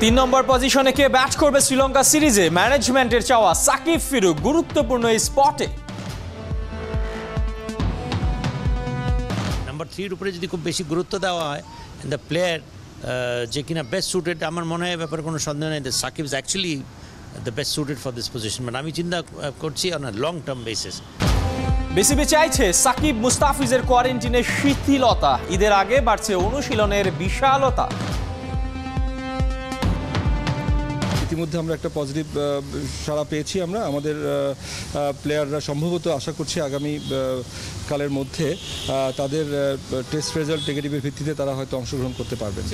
তিন নম্বর পজিশনে কে ব্যাট করবে শ্রীলঙ্কা সিরিজে ম্যানেজমেন্টের চাওয়া সাকিব ফিরুক গুরুত্বপূর্ণ এই স্পটে। নাম্বার 3 এর উপরে যদি খুব বেশি গুরুত্ব দেওয়া হয় এন্ড দ্য প্লেয়ার যে কিনা বেস্ট সুটেড, আমার মনে হয় ব্যাপারে কোনো সন্দেহ নেই the Shakib is actually the best suited for this position. But আমি চিন্তা করছি on a long term basis. BCB চাইছে সাকিব মুস্তাফিজের কোয়ারেন্টিনের শিথিলতা, ঈদের আগে বাড়ছে অনুশীলনের বিশালতা। ইতিমধ্যে আমরা একটা পজিটিভ সাড়া পেয়েছি। আমরা আমাদের প্লেয়াররা সম্ভবত আশা করছি আগামী কালের মধ্যে তাদের টেস্ট রেজাল্ট নেগেটিভের ভিত্তিতে তারা হয়তো অংশগ্রহণ করতে পারবেন।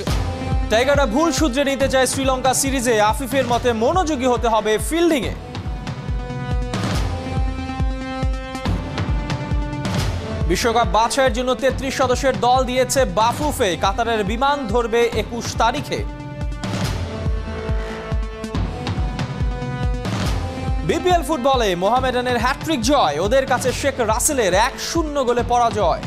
টাইগাররা ভুল শুধরে নিতে চায় শ্রীলঙ্কা সিরিজে, আফিফের মতে মনোযোগী হতে হবে ফিল্ডিংয়ে। বিশ্বকাপ বাছাইয়ের জন্য 33 সদস্যের দল দিয়েছে বাফুফে, কাতারের বিমান ধরবে 21 তারিখে। বিপিএল ফুটবলে মোহামেডানের হ্যাট্রিক জয়, ওদের কাছে শেখ রাসেলের 1-0 গোলে পরাজয়।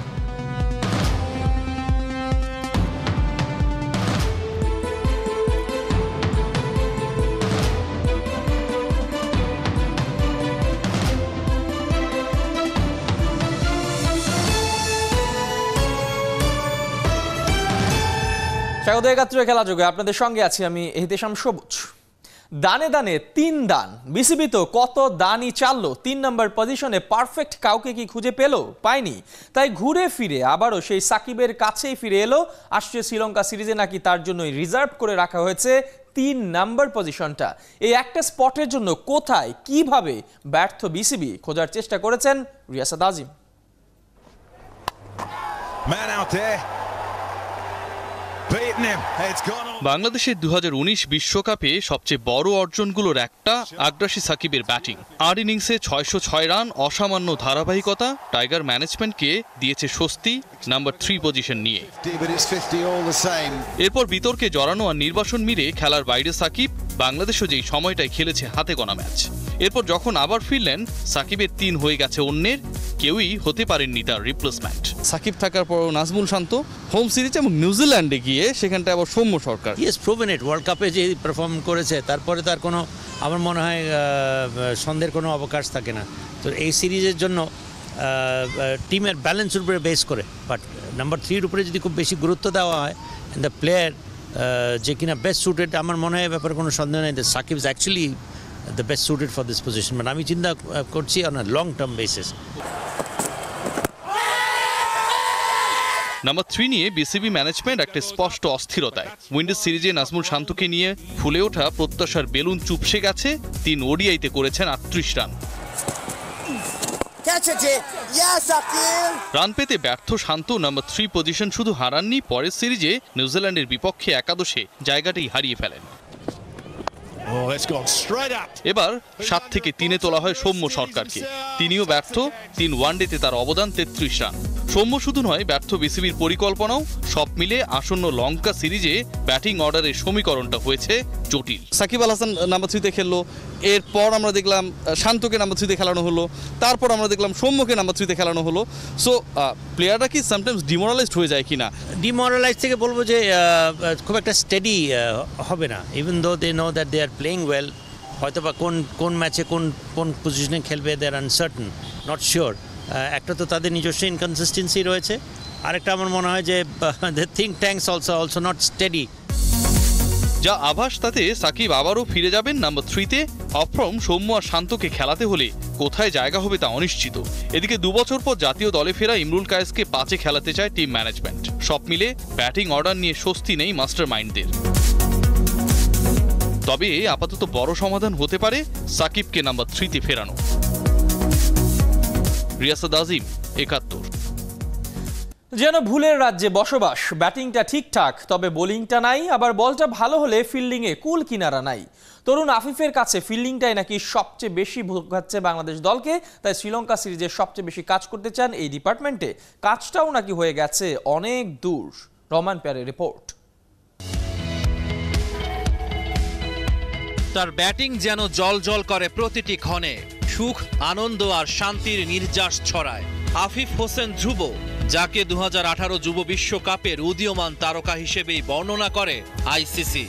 স্বাগত একাত্তরে খেলা যোগে, আপনাদের সঙ্গে আছি আমি এহতেশাম সবুজ। দানে দানে 3 দান, বিসিবি তো কত দানই চাললো, 3 নম্বর পজিশনে পারফেক্ট কাউকে কি খুঁজে পেল? পায়নি। তাই ঘুরে ফিরে আবারও সেই সাকিবের কাছেই ফিরে এলো। আসছে শ্রীলঙ্কা সিরিজে নাকি তার জন্যই রিজার্ভ করে রাখা হয়েছে 3 নম্বর পজিশনটা। এই একটা স্পটের জন্য কোথায় কিভাবে ব্যর্থ বিসিবি খোঁজার চেষ্টা করেছেন রিয়াসাত আজিম। বাংলাদেশের 2019 বিশ্বকাপে সবচেয়ে বড় অর্জনগুলোর একটা আগ্রাসী সাকিবের ব্যাটিং। 8 ইনিংসে 606 রান, অসামান্য ধারাবাহিকতা টাইগার ম্যানেজমেন্টকে দিয়েছে স্বস্তি নাম্বার 3 পজিশন নিয়ে। এরপর বিতর্কে জড়ানো আর নির্বাসন মিলে খেলার বাইরে সাকিব, বাংলাদেশও যেই সময়টাই খেলেছে হাতে গোনা ম্যাচ। এরপর যখন আবার ফিরলেন, সাকিবের 3 হয়ে গেছে অন্যের, কেউই হতে পারেননি তার রিপ্লেসমেন্ট। সাকিব থাকার পর নাজমুল শান্ত হোম সিরিজ এবং নিউজিল্যান্ডে গিয়ে সেখানটা আবার সৌম্য সরকার ইয়েস প্রুভেন ইট, ওয়ার্ল্ড কাপে যে পারফর্ম করেছে তারপরে তার কোনো, আমার মনে হয় সন্দেহের কোনো অবকাশ থাকে না। তো এই সিরিজের জন্য টিমের ব্যালেন্সের উপরে বেস করে, বাট নাম্বার 3 এর উপরে যদি খুব বেশি গুরুত্ব দেওয়া হয় দ্য প্লেয়ার যে কিনা বেস্ট সুটেড, আমার মনে হয় ব্যাপারে কোনো সন্দেহ নেই the Shakib is actually the best suited for this position. But আমি চিন্তা করছি on a long term basis. Number 3 নিয়ে বিসিবি ম্যানেজমেন্ট একটা স্পষ্ট অস্থিরতায়। উইন্ডিজ সিরিজে নাজমুল শান্তকে নিয়ে ফুলে ওঠা প্রত্যাশার বেলুন চুপসে গেছে। 3 ওডিআইতে করেছেন 38 রান। রান পেতে ব্যর্থ শান্ত নাম্বার 3 পজিশন শুধু হারাননি, পরের সিরিজে নিউজিল্যান্ডের বিপক্ষে একাদশে জায়গাটাই হারিয়ে ফেলেন। এবার 7 থেকে 3-এ তোলা হয় সৌম্য সরকারকে। তিনিও ব্যর্থ, 3 ওয়ানডেতে তার অবদান 33 রান। সৌম্য শুধু নয়, ব্যর্থ বিসিবির পরিকল্পনাও। সব মিলে আসন্ন লঙ্কা সিরিজে ব্যাটিং অর্ডারের সমীকরণটা হয়েছে জটিল। সাকিব আল হাসান নাম্বার 3-তে খেললো, এরপর আমরা দেখলাম শান্তকে নাম্বার 3-তে খেলানো হলো, তারপর আমরা দেখলাম সৌম্যকে নাম্বার 3-তে খেলানো হলো। সো প্লেয়াররা কি সামটাইমস ডিমোরালাইজড হয়ে যায় কিনা? ডিমোরালাইজ থেকে বলবো যে খুব একটা স্টেডি হবে না, even though they know that they are playing well. হয়তো বা কোন ম্যাচে কোন পজিশনে খেলবে they are uncertain, not sure. একটা তো তাদের নিজস্ব ইনকনসিস্টেন্সি রয়েছে, আরেকটা আমার মনে হয় যে the think tanks also not steady. যা আভাস তাতে সাকিব আবারও ফিরে যাবেন নাম্বার 3-তে। অফ্রম সৌম্য আর শান্তকে খেলাতে হলে কোথায় জায়গা হবে তা অনিশ্চিত। এদিকে 2 বছর পর জাতীয় দলে ফেরা ইমরুল কায়েসকে 5-এ খেলাতে চায় টিম ম্যানেজমেন্ট। সব মিলে ব্যাটিং অর্ডার নিয়ে স্বস্তি নেই মাস্টার মাইন্ডদের। তবে আপাতত বড় সমাধান হতে পারে সাকিবকে নাম্বার 3-তে ফেরানো। রিয়াসাত আজিম, একাত্তর। যেন ভুলের রাজ্যে বসবাস, ব্যাটিংটা ঠিকঠাক তবে বোলিংটা নাই, আবার বলটা ভালো হলে ফিল্ডিংয়ে কুল কিনারা নাই। তরুণ আফিফের কাছে ফিল্ডিংটাই নাকি সবচেয়ে বেশি ভোগাচ্ছে বাংলাদেশ দলকে, তাই শ্রীলঙ্কা সিরিজে সবচেয়ে বেশি কাজ করতে চান এই ডিপার্টমেন্টে। কাজটাও নাকি হয়ে গেছে অনেক দূর। রহমান প্যারের রিপোর্ট। তার ব্যাটিং যেন জল করে প্রতিটি ক্ষণে, সুখ আনন্দ আর শান্তির নির্যাস ছড়ায়। আফিফ হোসেন ধ্রুব, যাকে 2018 যুব বিশ্বকাপের উদীয়মান তারকা হিসেবেই বর্ণনা করে আইসিসি।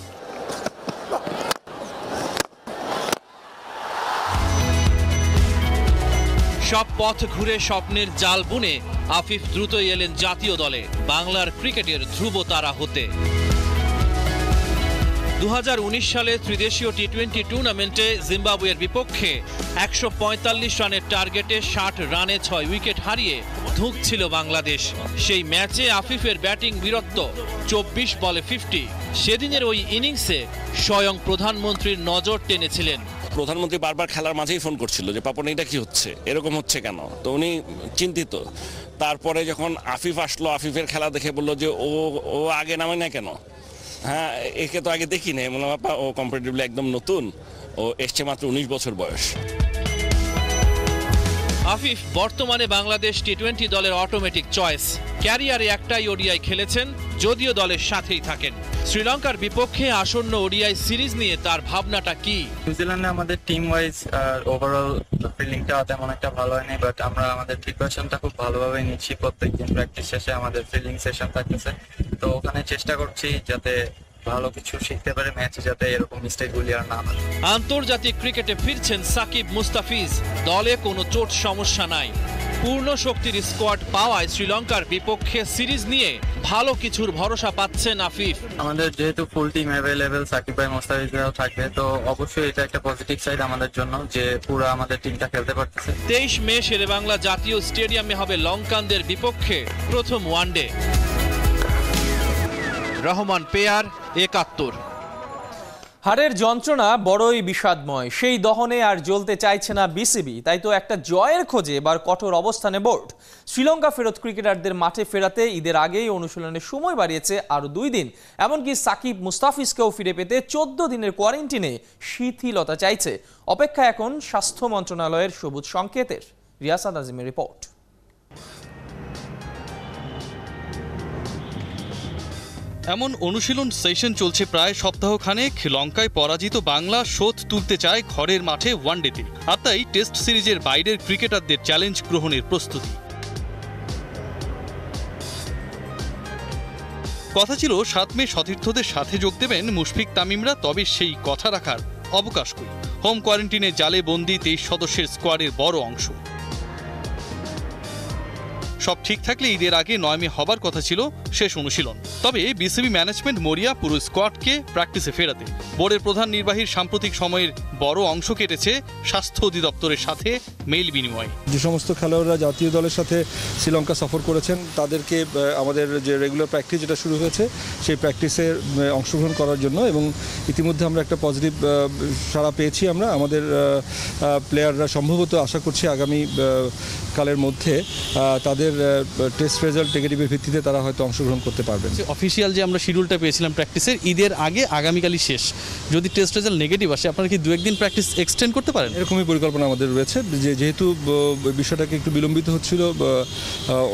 সব পথ ঘুরে স্বপ্নের জাল বুনে আফিফ দ্রুতই এলেন জাতীয় দলে বাংলার ক্রিকেটের ধ্রুব তারা হতে। 2019 সালে ত্রিদেশীয় টি-20 টুর্নামেন্টে জিম্বাবুয়ের বিপক্ষে 145 রানের টার্গেটে 60 রানে 6 উইকেট হারিয়ে ধুঁকছিল বাংলাদেশ। সেই ম্যাচে আফিফের ব্যাটিং বীরত্ব, 24 বলে 50। সেদিনের ওই ইনিংসে স্বয়ং প্রধানমন্ত্রীর নজর টেনেছিলেন। প্রধানমন্ত্রী বারবার খেলার মাঝেই ফোন করছিল যে পাপন এটা কি হচ্ছে, এরকম হচ্ছে কেন, তো উনি চিন্তিত। তারপরে যখন আফিফ আসলো, আফিফের খেলা দেখে বললো যে ও আগে নামে না কেন, হ্যাঁ একে তো আগে দেখি নাই, বললাম বাপা ও কম্পারেটিভলি একদম নতুন, ও এসছে মাত্র 19 বছর বয়স। আফিফ বর্তমানে বাংলাদেশ টি-20 দলের অটোমেটিক চয়েস। ক্যারিয়ারে একটাই ওডিআই খেলেছেন, যদিও দলের সাথেই থাকেন। শ্রীলঙ্কার বিপক্ষে আসন্ন ওডিআই সিরিজ নিয়ে তার ভাবনাটা কি? নিউজিল্যান্ডে আমাদের টিম ওয়াইজ ওভারঅল ফিল্ডিংটা তেমন একটা ভালো হয়নি, বাট আমরা আমাদের প্রিপারেশনটা খুব ভালোভাবে নিচ্ছি। প্রত্যেকদিন প্র্যাকটিস শেষে আমাদের ফিল্ডিং সেশন থাকতেছে, তো ওখানে চেষ্টা করছি যাতে ভালো কিছু শিখতে পারে ম্যাচে, যাতে এরকম মিস্টেকগুলি আর না হয়। আন্তর্জাতিক ক্রিকেটে ফিরছেন সাকিব মুস্তাফিজ। দলে কোনো চোট সমস্যা নাই। পূর্ণ শক্তির স্কোয়াড পাওয়ায় শ্রীলঙ্কার বিপক্ষে সিরিজ নিয়ে ভালো কিছুর ভরসা পাচ্ছেন আফিফ। আমাদের যেহেতু ফুল টিম অ্যাভেলেবেল, সাকিব ভাই মুস্তাফিজরাও থাকবে, তো অবশ্যই এটা একটা পজিটিভ সাইড আমাদের জন্য যে পুরো আমাদের টিমটা খেলতে পারতেছে। 23 মে শেরেবাংলা জাতীয় স্টেডিয়ামে হবে লঙ্কানদের বিপক্ষে প্রথম ওয়ানডে। রহমান পেয়ার, 71। হারের যন্ত্রণা বড়ই বিষাদময়। সেই দহনে আর জ্বলতে চাইছে না বিসিবি। তাই তো একটা জয়ের খোঁজে এবার কঠোর অবস্থানে বোর্ড। শ্রীলঙ্কা ফেরত ক্রিকেটারদের মাঠে ফেরাতে ঈদের আগেই অনুশীলনের সময় বাড়িয়েছে আরও 2 দিন। এমনকি সাকিব মুস্তাফিজকেও ফিরে পেতে 14 দিনের কোয়ারেন্টিনে শিথিলতা চাইছে। অপেক্ষা এখন স্বাস্থ্য মন্ত্রণালয়ের সবুজ সংকেতের। রিয়াসাদ আজিমের রিপোর্ট। এমন অনুশীলন সেশন চলছে প্রায় সপ্তাহখানেক। লঙ্কায় পরাজিত বাংলা শোধ তুলতে চায় ঘরের মাঠে ওয়ানডেতে। আর তাই টেস্ট সিরিজের বাইরের ক্রিকেটারদের চ্যালেঞ্জ গ্রহণের প্রস্তুতি। কথা ছিল 7 মে সতীর্থদের সাথে যোগ দেবেন মুশফিক তামিমরা, তবে সেই কথা রাখার অবকাশ কই। হোম কোয়ারেন্টিনে জালে বন্দি 23 সদস্যের স্কোয়াডের বড় অংশ। সব ঠিক থাকলে ঈদের আগে 9 মে হবার কথা ছিল শেষ অনুশীলন। তবে বিসিবি ম্যানেজমেন্ট মরিয়া পুরো স্কোয়াডকে প্র্যাকটিসে ফেরাতে। বোর্ডের প্রধান নির্বাহীর সাম্প্রতিক সময়ের বড় অংশ কেটেছে স্বাস্থ্য অধিদপ্তরের সাথে মেইল বিনিময়। যে সমস্ত খেলোয়াড়রা জাতীয় দলের সাথে শ্রীলঙ্কা সফর করেছেন তাদেরকে আমাদের যে রেগুলার প্র্যাকটিস যেটা শুরু হয়েছে সেই প্র্যাকটিসে অংশগ্রহণ করার জন্য, এবং ইতিমধ্যে আমরা একটা পজিটিভ সাড়া পেয়েছি। আমাদের প্লেয়াররা সম্ভবত আশা করছি আগামী কালের মধ্যে তাদের টেস্ট রেজাল্ট নেগেটিভের ভিত্তিতে তারা হয়তো অংশগ্রহণ করতে পারবেন। অফিসিয়াল যে আমরা শিডিউলটা পেয়েছিলাম প্র্যাকটিসের, ঈদের আগে আগামীকালই শেষ। যদি টেস্ট রেজাল্ট নেগেটিভ আসে আপনারা কি 2-1 দিন প্র্যাকটিস এক্সটেন্ড করতে পারেন? এরকমই পরিকল্পনা আমাদের রয়েছে। যেহেতু বিষয়টাকে একটু বিলম্বিত হচ্ছিল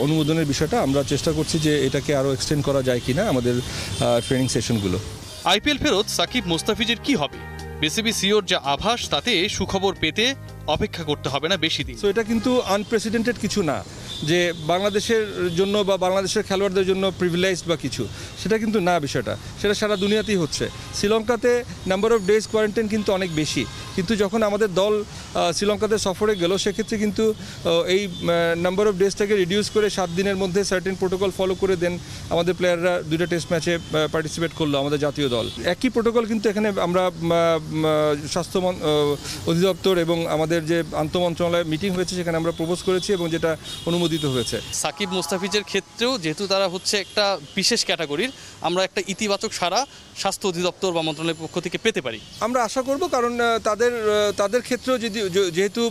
অনুমোদনের বিষয়টা, আমরা চেষ্টা করছি যে এটাকে আরও এক্সটেন্ড করা যায় কিনা আমাদের ট্রেনিং সেশনগুলো। আইপিএল ফেরত সাকিব মুস্তাফিজের কি হবে? বিসিবি সিওর যা আভাস তাতে সুখবর পেতে অপেক্ষা করতে হবে না বেশি দিন। সো এটা কিন্তু আনপ্রেসিডেন্টেড কিছু না যে বাংলাদেশের জন্য বা বাংলাদেশের খেলোয়াড়দের জন্য প্রিভিলেজড বা কিছু, সেটা কিন্তু না। বিষয়টা সেটা সারা দুনিয়াতেই হচ্ছে। শ্রীলঙ্কাতে নাম্বার অফ ডেজ কোয়ারেন্টাইন কিন্তু অনেক বেশি, কিন্তু যখন আমাদের দল শ্রীলঙ্কাতে সফরে গেল সেক্ষেত্রে কিন্তু এই নাম্বার অফ ডেজটাকে রিডিউস করে 7 দিনের মধ্যে সার্টেন প্রোটোকল ফলো করে দেন আমাদের প্লেয়াররা 2টা টেস্ট ম্যাচে পার্টিসিপেট করলো আমাদের জাতীয় দল। একই প্রোটোকল কিন্তু এখানে আমরা স্বাস্থ্য অধিদপ্তর এবং আমাদের যে আন্তঃমন্ত্রণালয় মিটিং হয়েছে সেখানে আমরা প্রপোজ করেছি এবং যেটা অনুমোদিত হয়েছে। সাকিব মুস্তাফিজের ক্ষেত্রেও যেহেতু তারা হচ্ছে একটা বিশেষ ক্যাটাগরির, আমরা একটা ইতিবাচক সাড়া স্বাস্থ্য অধিদপ্তর বা মন্ত্রণালয়ের পক্ষ থেকে পেতে পারি আমরা আশা করব, কারণ তাদের ক্ষেত্রেও যেহেতু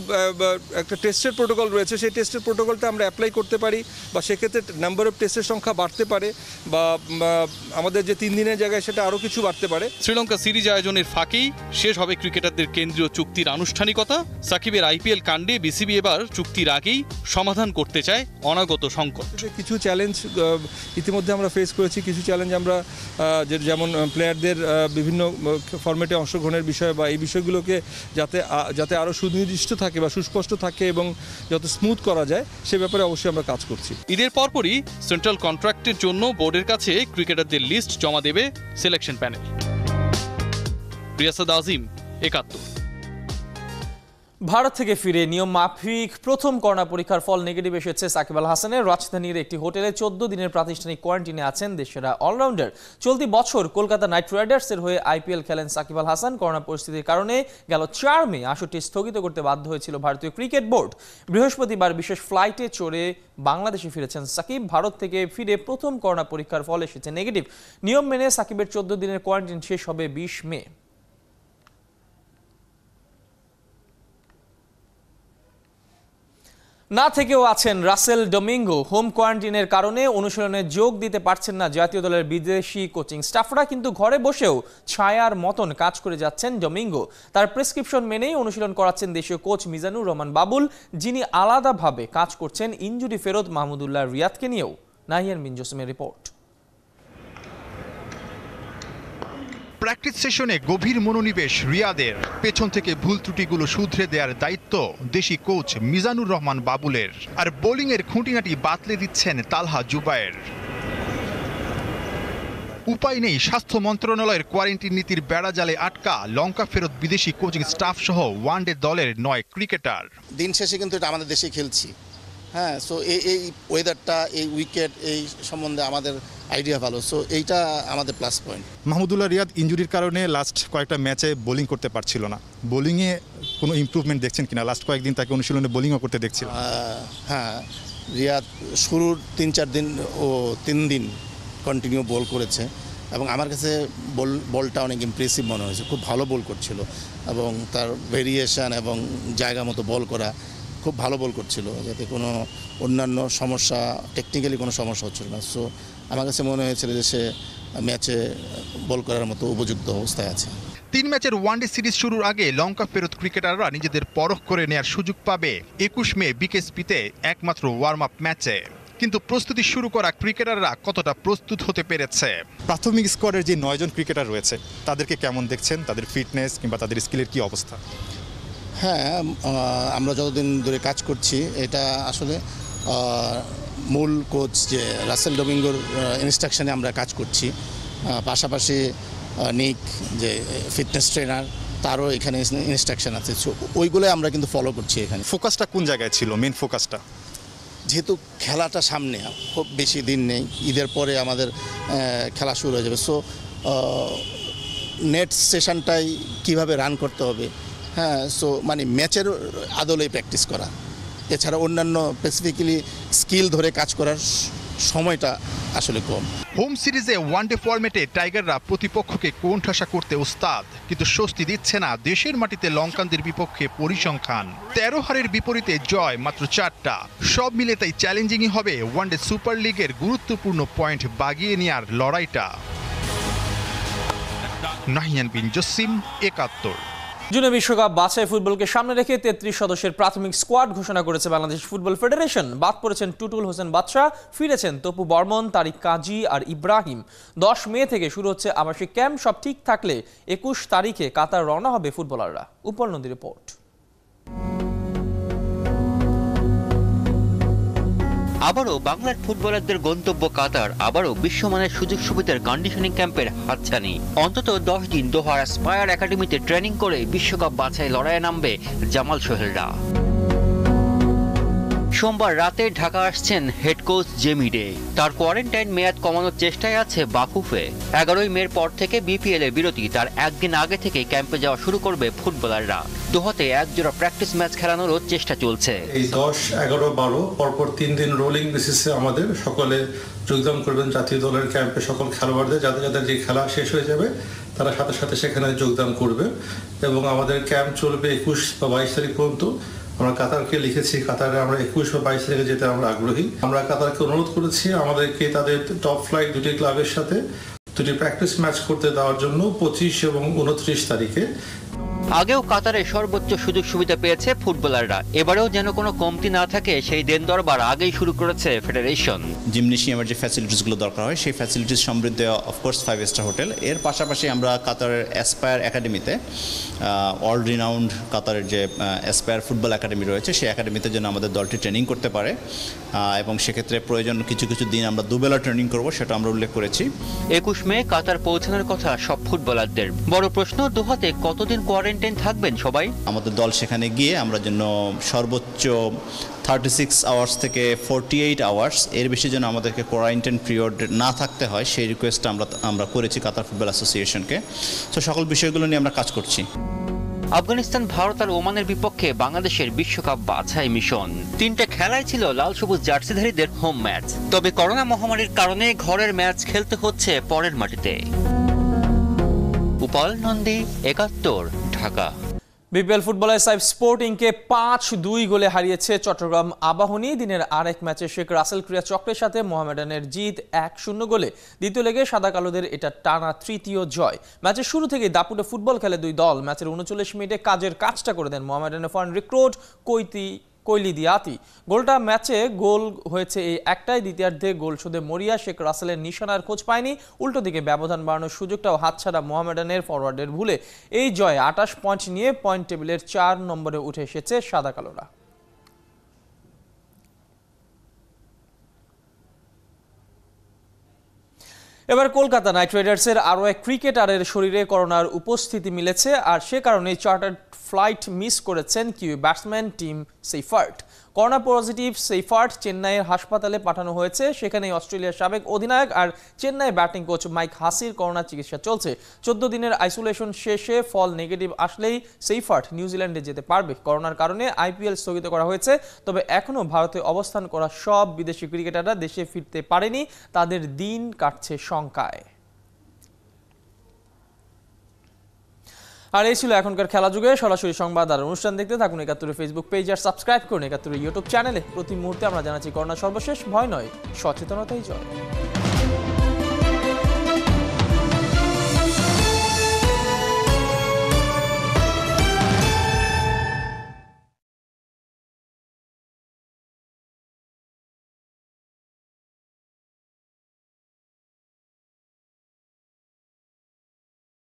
একটা টেস্টের প্রোটোকল রয়েছে, সেই টেস্টের প্রোটোকলটা আমরা অ্যাপ্লাই করতে পারি, বা সেক্ষেত্রে নাম্বার অফ টেস্টের সংখ্যা বাড়তে পারে, বা আমাদের যে 3 দিনের জায়গায় সেটা আরও কিছু বাড়তে পারে। শ্রীলঙ্কা সিরিজ আয়োজনের ফাঁকেই শেষ হবে ক্রিকেটারদের কেন্দ্রীয় চুক্তির আনুষ্ঠানিকতা। সাকিবের আইপিএল কাণ্ডে বিসিবি এবার চুক্তির আগেই সমাধান করতে চায় অনাগত সংকট। কিছু চ্যালেঞ্জ ইতিমধ্যে আমরা ফেস করেছি, কিছু চ্যালেঞ্জ আমরা যেমন প্লেয়ারদের বিভিন্ন ফরম্যাটে অংশগ্রহণের বিষয় বা এই বিষয়গুলোকে যাতে আরও সুনির্দিষ্ট থাকে বা সুস্পষ্ট থাকে এবং যত স্মুথ করা যায় সে ব্যাপারে অবশ্যই আমরা কাজ করছি। ঈদের পরপরই সেন্ট্রাল কন্ট্রাক্টের জন্য বোর্ডের কাছে ক্রিকেটারদের লিস্ট জমা দেবে সিলেকশন প্যানেল। রিয়াসাদ আজিম, ৭১। ভারত থেকে ফিরে নিয়ম মাফিক প্রথম করোনা পরীক্ষার ফল নেগেটিভ এসেছে সাকিব আল হাসানের। রাজধানীর একটি হোটেলে 14 দিনের প্রাতিষ্ঠানিক কোয়ারেন্টিনে আছেন দেশসেরা অলরাউন্ডার। চলতি বছর কলকাতা নাইট রাইডার্সের হয়ে আইপিএল খেলেন সাকিব আল হাসান। করোনা পরিস্থিতির কারণে গেল 4 মে আসরটি স্থগিত করতে বাধ্য হয়েছিল ভারতীয় ক্রিকেট বোর্ড। বৃহস্পতিবার বিশেষ ফ্লাইটে চড়ে বাংলাদেশে ফিরেছেন সাকিব। ভারত থেকে ফিরে প্রথম করোনা পরীক্ষার ফল এসেছে নেগেটিভ। নিয়ম মেনে সাকিবের 14 দিনের কোয়ারেন্টিন শেষ হবে 20 মে। না থেকেও আছেন রাসেল ডোমিঙ্গো। হোম কোয়ারেন্টিনের কারণে অনুশীলনে যোগ দিতে পারছেন না জাতীয় দলের বিদেশি কোচিং স্টাফরা, কিন্তু ঘরে বসেও ছায়ার মতন কাজ করে যাচ্ছেন ডোমিঙ্গো। তার প্রেসক্রিপশন মেনেই অনুশীলন করাচ্ছেন দেশীয় কোচ মিজানুর রহমান বাবুল, যিনি আলাদাভাবে কাজ করছেন ইনজুরি ফেরত মাহমুদুল্লাহ রিয়াদকে নিয়েও। নাহিয়ান বিন জসিমের রিপোর্ট। প্র্যাকটিস সেশনে গভীর মনোনিবেশ রিয়াদের। পেছন থেকে ভুল ত্রুটিগুলো শুধরে দেওয়ার দায়িত্ব দেশি কোচ মিজানুর রহমান বাবুলের। আর বোলিংয়ের খুঁটিনাটি বাতলে দিচ্ছেন তালহা জুবায়ের। উপায় নেই, স্বাস্থ্য মন্ত্রণালয়ের কোয়ারেন্টিন নীতির বেড়াজালে আটকা লঙ্কা ফেরত বিদেশি কোচিং স্টাফ সহ ওয়ানডে দলের 9 ক্রিকেটার। দিন শেষে কিন্তু এটা আমাদের দেশে খেলছি, হ্যাঁ। সো এই ওয়েদারটা, এই উইকেট, এই সম্বন্ধে আমাদের আইডিয়া ভালো। সো এইটা আমাদের প্লাস পয়েন্ট। মাহমুদুল্লাহ রিয়াদ ইনজুরির কারণে লাস্ট কয়েকটা ম্যাচে বোলিং করতে পারছিল না। বোলিংয়ে কোনো ইমপ্রুভমেন্ট দেখছেন কিনা? লাস্ট কয়েকদিন তাকে অনুশীলনে বোলিংও করতে দেখছিল। হ্যাঁ, রিয়াদ শুরুর 3-4 দিন ও 3 দিন কন্টিনিউ বল করেছে এবং আমার কাছে বলটা অনেক ইমপ্রেসিভ মনে হয়েছে। খুব ভালো বল করছিল এবং তার ভেরিয়েশন এবং জায়গা মতো বল করা, খুব ভালো বল করছিল, যাতে কোনো অন্যান্য সমস্যা, টেকনিক্যালি কোনো সমস্যা হচ্ছিল না। সো আমার কাছে মনে হয়েছিল যে সে ম্যাচে বল করার মতো উপযুক্ত অবস্থায় আছে। 3 ম্যাচের ওয়ানডে সিরিজ শুরুর আগে লঙ্কা ফেরত ক্রিকেটাররা নিজেদের পরখ করে নেয়ার সুযোগ পাবে 21 মে বিকেএসপিতে একমাত্র ওয়ার্ম আপ ম্যাচে। কিন্তু প্রস্তুতি শুরু করা ক্রিকেটাররা কতটা প্রস্তুত হতে পেরেছে? প্রাথমিক স্কোয়াডের যে 9 জন ক্রিকেটার রয়েছে তাদেরকে কেমন দেখছেন? তাদের ফিটনেস কিংবা তাদের স্কিলের কি অবস্থা? হ্যাঁ, আমরা যতদিন ধরে কাজ করছি, এটা আসলে মূল কোচ যে রাসেল ডোমিঙ্গোর ইনস্ট্রাকশনে আমরা কাজ করছি। পাশাপাশি নিক যে ফিটনেস ট্রেনার, তারও এখানে ইনস্ট্রাকশন আছে। সো ওইগুলো আমরা কিন্তু ফলো করছি। এখানে ফোকাসটা কোন জায়গায় ছিল? মেন ফোকাসটা, যেহেতু খেলাটা সামনে, খুব বেশি দিন নেই, ঈদের পরে আমাদের খেলা শুরু হয়ে যাবে। সো নেট সেশনটাই কিভাবে রান করতে হবে, হ্যাঁ। সো মানে ম্যাচের আদলেই প্র্যাকটিস করা, এছাড়া অন্যান্য স্পেসিফিক্যালি স্কিল ধরে কাজ করার সময়টা আসলে কম। হোম সিরিজে ওয়ানডে ফরম্যাটে টাইগাররা প্রতিপক্ষকে কোণঠাসা করতে ওস্তাদ, কিন্তু স্বস্তি দিচ্ছে না দেশের মাটিতে লঙ্কানদের বিপক্ষে পরিসংখ্যান। 13 হারের বিপরীতে জয় মাত্র 4টা। সব মিলে তাই চ্যালেঞ্জিংই হবে ওয়ানডে সুপার লিগের গুরুত্বপূর্ণ পয়েন্ট বাগিয়ে নেওয়ার লড়াইটা। নাহিয়ান বিন জসিম, ৭১। জুনে বিশ্বকাপ বাছাই ফুটবলকে সামনে রেখে 33 সদস্যের প্রাথমিক স্কোয়াড ঘোষণা করেছে বাংলাদেশ ফুটবল ফেডারেশন। বাদ পড়েছেন টুটুল হোসেন বাদশা, ফিরেছেন তপু বর্মন, তারিক কাজী আর ইব্রাহিম। 10 মে থেকে শুরু হচ্ছে আবাসিক ক্যাম্প। সব ঠিক থাকলে 21 তারিখে কাতার রওনা হবে ফুটবলাররা। উপল নদী রিপোর্ট। আবারও বাংলার ফুটবলারদের গন্তব্য কাতার, আবারও বিশ্বমানের সুযোগ সুবিধার কন্ডিশনিং ক্যাম্পের হাতছানি। অন্তত 10 দিন দোহার স্পায়ার একাডেমিতে ট্রেনিং করে বিশ্বকাপ বাছাই লড়াইয়ে নামবে জামাল সোহেলরা। সোমবার রাতে ঢাকা আসছেন হেড কোচ জেমি ডে। তার কোয়ারেন্টাইন মেয়াদ কমানোর চেষ্টায় আছে বাফুফে। 11 মের পর থেকে বিপিএল এর বিরতি, তার একদিন আগে থেকে ক্যাম্পে যাওয়া শুরু করবে ফুটবলাররা। দোহাতে একজোড়া প্র্যাকটিস ম্যাচ খেলানোরও চেষ্টা চলছে। এই 10, 11, 12 পরপর 3 দিন রোলিং বেসিসে আমাদের সকলে যোগদান করবেন জাতীয় দলের ক্যাম্পে। সকল খেলোয়াড়দের যাদের যাদের যে খেলা শেষ হয়ে যাবে তারা সাথে সাথে সেখানে যোগদান করবে এবং আমাদের ক্যাম্প চলবে 21 বা 22 তারিখ পর্যন্ত। আমরা কাতারকে লিখেছি, কাতারে আমরা 21 বা 22 তারিখে যেতে আমরা আগ্রহী। আমরা কাতারকে অনুরোধ করেছি আমাদেরকে তাদের টপ ফ্লাইট 2টি ক্লাবের সাথে 2টি প্র্যাকটিস ম্যাচ করতে দেওয়ার জন্য 25 এবং 29 তারিখে। আগেও কাতারে সর্বোচ্চ সুযোগ সুবিধা পেয়েছে ফুটবলাররা, এবারেও যেন কোনো কমতি না থাকে সেই দেন দরবার আগেই শুরু করেছে ফেডারেশন। জিমনেশিয়ামের যে ফ্যাসিলিটিসগুলো দরকার হয় সেই ফ্যাসিলিটিস সমৃদ্ধ অফকোর্স 5 স্টার হোটেল। এর পাশাপাশি আমরা কাতারের অ্যাসপায়ার একাডেমিতে অল রিনাউন্ড কাতারের যে অ্যাসপায়ার ফুটবল একাডেমি রয়েছে সেই একাডেমিতে যেন আমাদের দলটি ট্রেনিং করতে পারে এবং সেক্ষেত্রে প্রয়োজন কিছু কিছু দিন আমরা দুবেলা ট্রেনিং করব সেটা আমরা উল্লেখ করেছি। 21 মে কাতার পৌঁছানোর কথা সব ফুটবলারদের। বড় প্রশ্ন, দোহাতে কতদিন কোয়ারেন্টাইন থাকবেন সবাই? আমাদের দল সেখানে গিয়ে আমরা যেন সর্বোচ্চ 36 আওয়ার্স থেকে 48 আওয়ার্স এর বেশি যেন আমাদেরকে কোয়ারেন্টাইন পিরিয়ড না থাকতে হয় সেই রিকোয়েস্টটা আমরা করেছি কাতার ফুটবল অ্যাসোসিয়েশনকে। তো সকল বিষয়গুলো নিয়ে আমরা কাজ করছি। আফগানিস্তান, ভারত আর ওমানের বিপক্ষে বাংলাদেশের বিশ্বকাপ বাছাই মিশন। 3টে খেলাই ছিল লাল সবুজ জার্সিধারীদের হোম ম্যাচ। তবে করোনা মহামারীর কারণে ঘরের ম্যাচ খেলতে হচ্ছে পরের মাটিতে। উপাল নন্দী, 71, ঢাকা। বিপিএল ফুটবলে সাইফ স্পোর্টিংকে 5-2 গোলে হারিয়েছে চট্টগ্রাম আবাহনী। দিনের আরেক ম্যাচে শেখ রাসেল ক্রীড়া চক্রের সাথে মোহামেডানের জিত 1-0 গোলে। দ্বিতীয় লেগে সাদা কালোদের এটা টানা তৃতীয় জয়। ম্যাচের শুরু থেকেই দাপুটে ফুটবল খেলে দুই দল। ম্যাচের 39 মিনিটে কাজের কাজটা করে দেন মোহামেডানের ফরেন রিক্রুট কৈলি দিয়াতি। গোলটা ম্যাচে গোল হয়েছে এই একটাই। দ্বিতীয়ার্ধে গোল শোধে মরিয়া শেখ রাসেলের নিশানার খোঁজ পায়নি। উল্টো দিকে ব্যবধান বাড়ানোর সুযোগটাও হাতছাড়া মোহামেডানের ফরওয়ার্ডের ভুলে। এই জয় 28 পয়েন্ট নিয়ে পয়েন্ট টেবিলের 4 নম্বরে উঠে এসেছে সাদা কালোরা। এবার কলকাতা নাইট রাইডার্সের আরও এক ক্রিকেটারের শরীরে করোনার উপস্থিতি মিলেছে, আর সে কারণেই চার্টার্ড ফ্লাইট মিস করেছেন kiwi batsman team Seifert. Corona positive Seifert চেন্নাইয়ের হাসপাতালে পাঠানো হয়েছে। সেখানেই অস্ট্রেলিয়ার সাবেক অধিনায়ক আর চেন্নাই ব্যাটিং কোচ মাইক হাসির করোনা চিকিৎসা চলছে। 14 দিনের আইসোলেশন শেষে ফল নেগেটিভ আসলেই সেইফার্ট নিউজিল্যান্ডে যেতে পারবে। করোনার কারণে আইপিএল স্থগিত করা হয়েছে। তবে এখনও ভারতে অবস্থান করা সব বিদেশি ক্রিকেটাররা দেশে ফিরতে পারেনি। তাদের দিন কাটছে শঙ্কায়। আর এই ছিল এখনকার খেলা যুগে। সরাসরি সংবাদ আর অনুষ্ঠান দেখতে থাকুন 71 ফেসবুক পেজ আর সাবস্ক্রাইব করুন 71 ইউটিউব চ্যানেলে। প্রতি মুহূর্তে আমরা জানাচ্ছি করোনা সর্বশেষ। ভয় নয়, সচেতনতাই জয়।